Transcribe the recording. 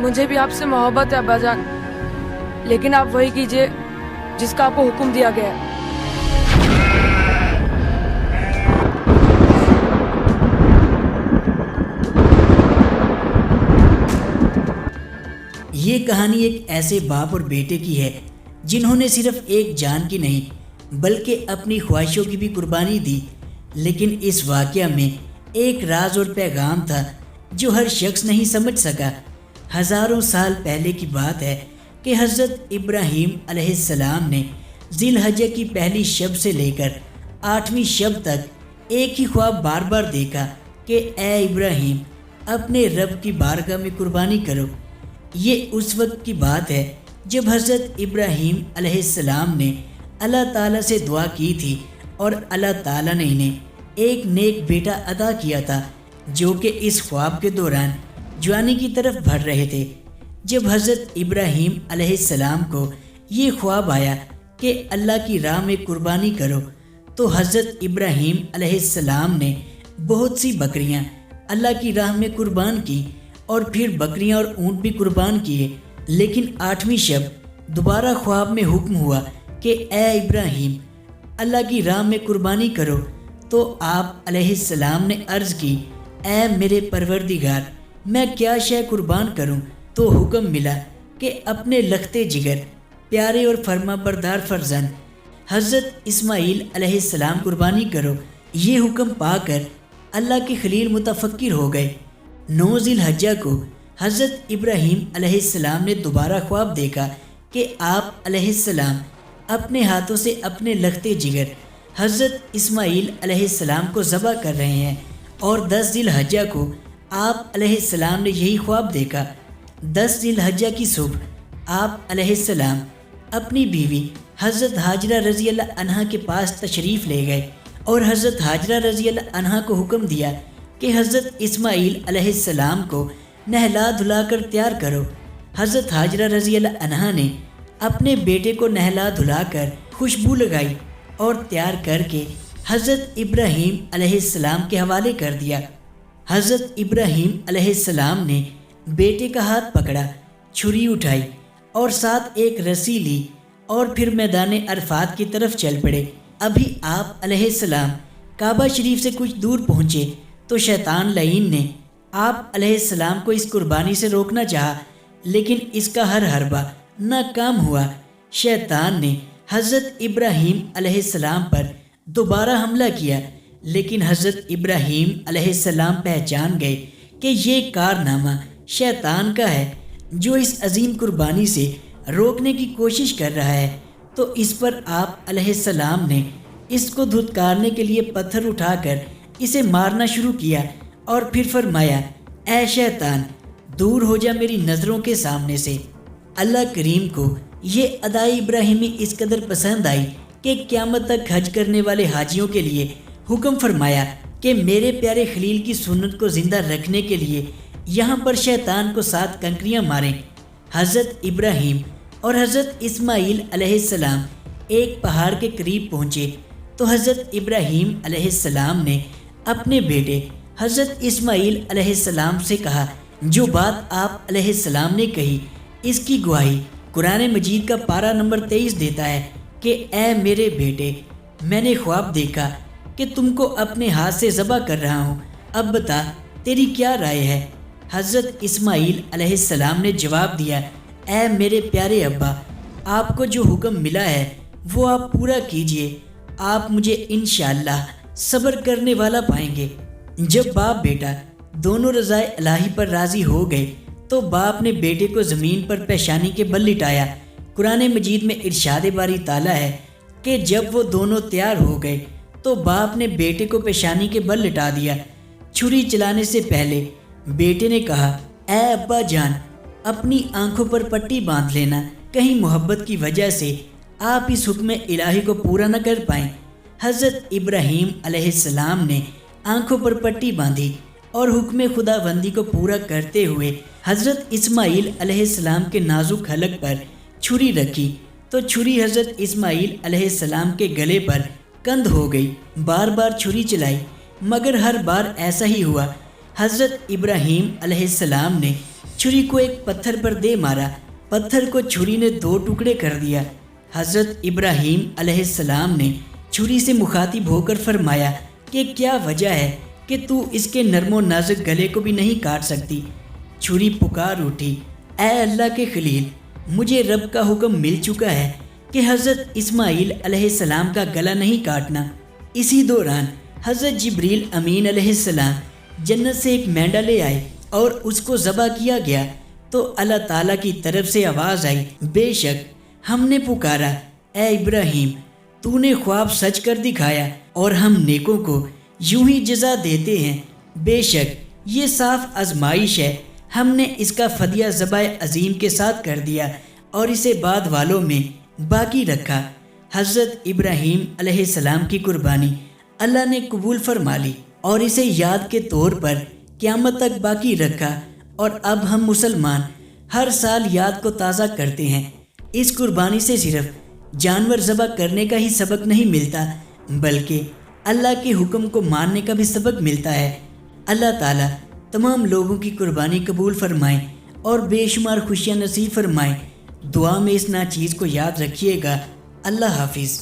मुझे भी आपसे मोहब्बत है अब्बा जान, लेकिन आप वही कीजिए जिसका आपको हुक्म दिया गया है। ये कहानी एक ऐसे बाप और बेटे की है जिन्होंने सिर्फ एक जान की नहीं बल्कि अपनी ख्वाहिशों की भी कुर्बानी दी। लेकिन इस वाक़या में एक राज और पैगाम था जो हर शख्स नहीं समझ सका। हज़ारों साल पहले की बात है कि हज़रत इब्राहीम अलैहिस्सलाम ने ज़िलहज्जा की पहली शब से लेकर 8वीं शब तक एक ही ख्वाब बार बार देखा कि ए इब्राहीम, अपने रब की बारगाह में कुर्बानी करो। ये उस वक्त की बात है जब हज़रत इब्राहीम अलैहिस्सलाम ने अल्लाह ताला से दुआ की थी और अल्लाह ताला ने इन्हें एक नेक बेटा अता किया था जो कि इस ख्वाब के दौरान जवानी की तरफ बढ़ रहे थे। जब हज़रत इब्राहीम अलैहिस्सलाम को ये ख्वाब आया कि अल्लाह की राह में कुर्बानी करो, तो हज़रत इब्राहीम अलैहिस्सलाम ने बहुत सी बकरियां अल्लाह की राह में कुर्बान की और फिर बकरियां और ऊँट भी कुर्बान किए। लेकिन 8वीं शब दोबारा ख्वाब में हुक्म हुआ कि ए इब्राहीम, अल्लाह की राह में कुर्बानी करो। तो आप अलैहिस्सलाम ने अर्ज़ की, ए मेरे परवरदिगार, मैं क्या शय कुर्बान करूं? तो हुक्म मिला कि अपने लखते जिगर प्यारे और फर्माबरदार फर्जंद हज़रत इस्माइल अलैहिस्सलाम कुर्बानी करो। ये हुक्म पाकर अल्लाह के खलील मुतफक्किर हो गए। 9 ज़िलहज्जा को हज़रत इब्राहीम अलैहिस्सलाम ने दोबारा ख्वाब देखा कि आप अलैहिस्सलाम अपने हाथों से अपने लखते जिगर हज़रत इस्माइल अलैहिस्सलाम को ज़बह कर रहे हैं। और 10 ज़िलहज्जा को आप अलैहिस्सलाम ने यही ख्वाब देखा। 10 ज़िलहज्जा की सुबह आप अलैहिस्सलाम अपनी बीवी हज़रत हाजरा रज़ी अल्लाह अन्हा के पास तशरीफ़ ले गए और हज़रत हाजरा रज़ी अल्लाह अन्हा को हुक्म दिया कि हज़रत इस्माइल अलैहिस्सलाम को नहला धुला कर तैयार करो। हज़रत हाजरा रज़ी अल्लाह अन्हा ने अपने बेटे को नहला धुला कर खुशबू लगाई और तैयार करके हज़रत इब्राहीम अलैहिस्सलाम के हवाले कर दिया। हज़रत इब्राहीम अलैहिस्सलाम ने बेटे का हाथ पकड़ा, छुरी उठाई और साथ एक रस्सी ली और फिर मैदान अरफात की तरफ चल पड़े। अभी आप अलैहिस्सलाम काबा शरीफ से कुछ दूर पहुँचे तो शैतान लईन ने आप अलैहिस्सलाम को इस कुर्बानी से रोकना चाहा, लेकिन इसका हर हरबा नाकाम हुआ। शैतान ने हज़रत इब्राहीम अलैहिस्सलाम पर दोबारा हमला किया, लेकिन हज़रत इब्राहीम अलैहिस्सलाम पहचान गए कि ये कारनामा शैतान का है जो इस अजीम कुर्बानी से रोकने की कोशिश कर रहा है। तो इस पर आप अलैहिस्सलाम ने इसको धुतकारने के लिए पत्थर उठाकर इसे मारना शुरू किया और फिर फरमाया, ऐ शैतान, दूर हो जा मेरी नज़रों के सामने से। अल्लाह करीम को ये अदाई इब्राहिमी इस कदर पसंद आई कि क़यामत तक हज करने वाले हाजियों के लिए हुक्म फरमाया कि मेरे प्यारे खलील की सुन्नत को ज़िंदा रखने के लिए यहाँ पर शैतान को 7 कंकरियाँ मारें। हज़रत इब्राहीम और हज़रत इस्माइल अलैहिस्सलाम एक पहाड़ के करीब पहुँचे तो हज़रत इब्राहीम अलैहिस्सलाम ने अपने बेटे हज़रत इस्माइल अलैहिस्सलाम से कहा, जो बात आप अलैहिस्सलाम ने कही इसकी गवाही कुरान मजीद का पारा नंबर 23 देता है कि ए मेरे बेटे, मैंने ख्वाब देखा कि तुमको अपने हाथ से ज़बह कर रहा हूँ, अब बता तेरी क्या राय है। हज़रत इस्माइल अलैहिस्सलाम ने जवाब दिया, ए मेरे प्यारे अब्बा, आपको जो हुक्म मिला है वो आप पूरा कीजिए, आप मुझे इंशाअल्लाह सब्र करने वाला पाएंगे। जब बाप बेटा दोनों रज़ाए इलाही पर राज़ी हो गए तो बाप ने बेटे को ज़मीन पर पेशानी के बल लिटाया। कुरान मजीद में इरशाद बारी ताला है कि जब वो दोनों तैयार हो गए तो बाप ने बेटे को पेशानी के बल लिटा दिया। छुरी चलाने से पहले बेटे ने कहा, ए अब्बा जान, अपनी आंखों पर पट्टी बांध लेना, कहीं मोहब्बत की वजह से आप इस हुक्म इलाही को पूरा न कर पाएं। हज़रत इब्राहीम अलैहिस्सलाम ने आंखों पर पट्टी बांधी और हुक्म खुदाबंदी को पूरा करते हुए हज़रत इस्माइल अलैहिस्सलाम के नाजुक हलक पर छुरी रखी تو چھری حضرت اسماعیل علیہ السلام کے گلے پر کند ہو گئی۔ بار بار چھری چلائی مگر ہر بار ایسا ہی ہوا۔ حضرت ابراہیم علیہ السلام نے چھری کو ایک پتھر پر دے مارا، پتھر کو چھری نے 2 ٹکڑے کر دیا۔ حضرت ابراہیم علیہ السلام نے چھری سے مخاطب ہو کر فرمایا کہ کیا وجہ ہے کہ تو اس کے نرم و نازک گلے کو بھی نہیں کاٹ سکتی؟ چھری پکار اٹھی، اے اللہ کے خلیل، مجھے رب کا حکم مل چکا ہے کہ حضرت اسماعیل علیہ السلام کا گلا نہیں کاٹنا۔ اسی دوران حضرت جبریل امین علیہ السلام جنت سے ایک مینڈا لے آئے اور اس کو ذبح کیا گیا تو اللہ تعالیٰ کی طرف سے آواز آئی، بے شک ہم نے پکارا، اے ابراہیم تو نے خواب سچ کر دکھایا اور ہم نیکوں کو یوں ہی جزا دیتے ہیں۔ بے شک یہ صاف آزمائش ہے، ہم نے اس کا فدیہ ذبح عظیم کے ساتھ کر دیا اور اسے بعد والوں میں باقی رکھا۔ حضرت ابراہیم علیہ السلام کی قربانی اللہ نے قبول فرما لی اور اسے یاد کے طور پر قیامت تک باقی رکھا، اور اب ہم مسلمان ہر سال یاد کو تازہ کرتے ہیں۔ اس قربانی سے صرف جانور ذبح کرنے کا ہی سبق نہیں ملتا بلکہ اللہ کے حکم کو ماننے کا بھی سبق ملتا ہے۔ اللہ تعالیٰ تمام لوگوں کی قربانی قبول فرمائے اور بے شمار خوشیاں نصیب فرمائے۔ دعا میں اس ناچیز کو یاد رکھیے گا۔ اللہ حافظ۔